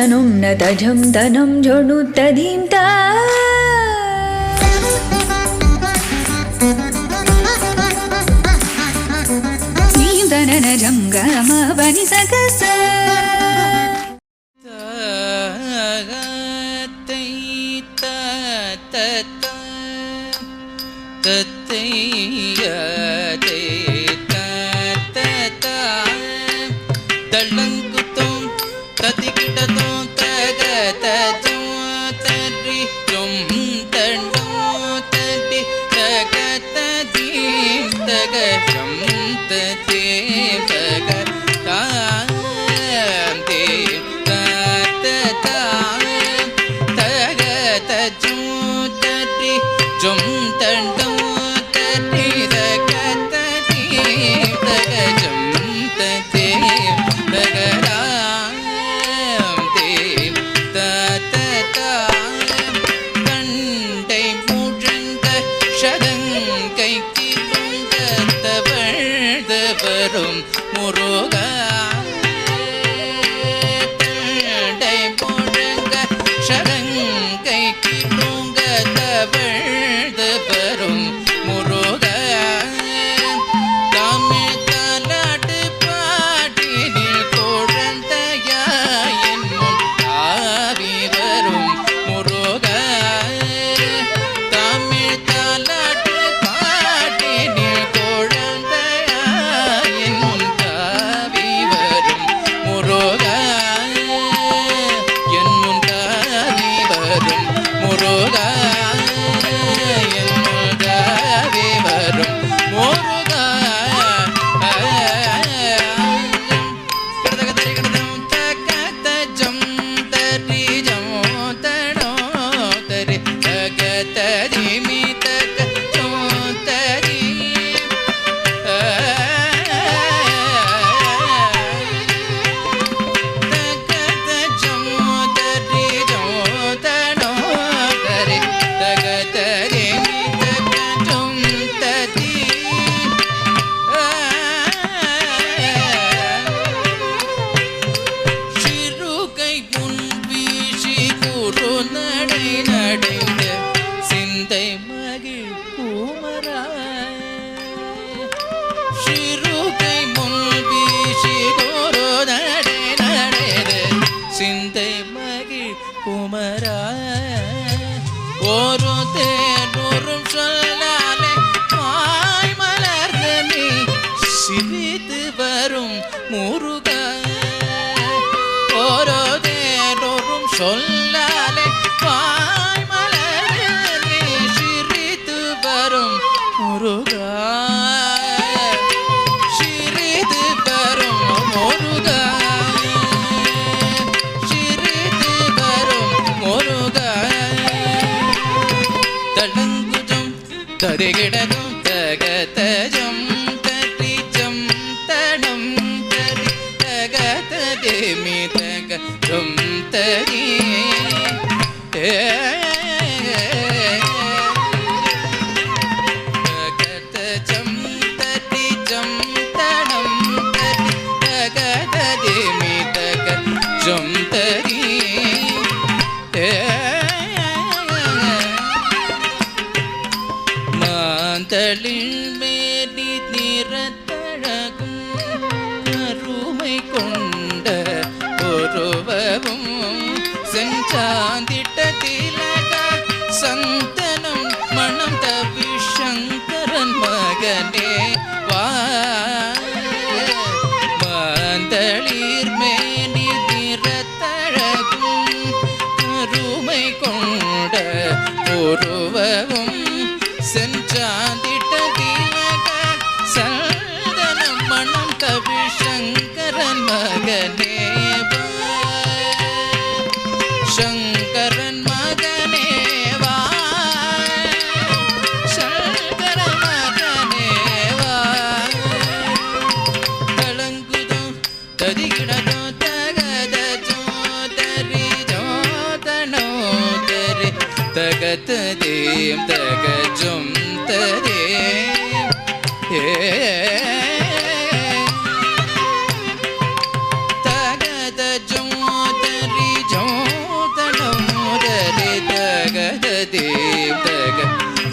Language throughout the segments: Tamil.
तनुं न तजं तनं झणु तदीं ता नीं तनन जंगम बनि सकस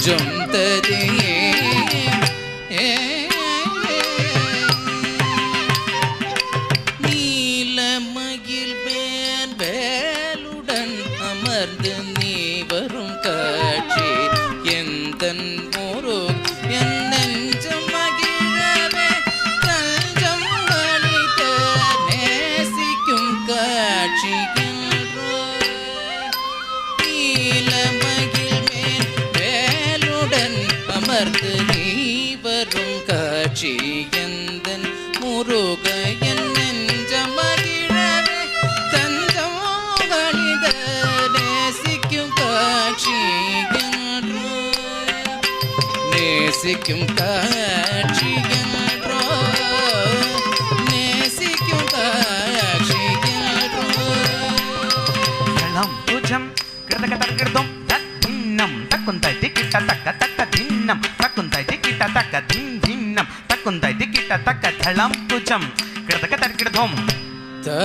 ஜம் ததியே நீலமயில் வேன் வேலுடன் அமர்ந்து நீ வரும் காட்சி எந்தன் முரு என் நெஞ்சம் மகிழவே தஞ்சம் அளித்த நேசிக்கும் காட்சி நீலமயில் மேல் வேலுடன் அமர்ந்து நீ வரும் காட்சி எந்தன் முருக என் நெஞ்சம் மகிழவே தஞ்சம் அளித்த நேசிக்கும் காட்சி நேசிக்கும் காட்சி என்றோ நேசிக்கும் காட்சி என்றோ தளம் துஜம் கிருதகதர்கிருதம் தத்தின்னம் தக்குந்தை திக்கிட்ட தக்க தக்க தின்னம் தக்குந்தை திக்கிட்ட தக்க தின்னம் தக்குந்தை திக்கிட்ட தக்க தளம் துஜம் கிருதகதர்கிருதம் தா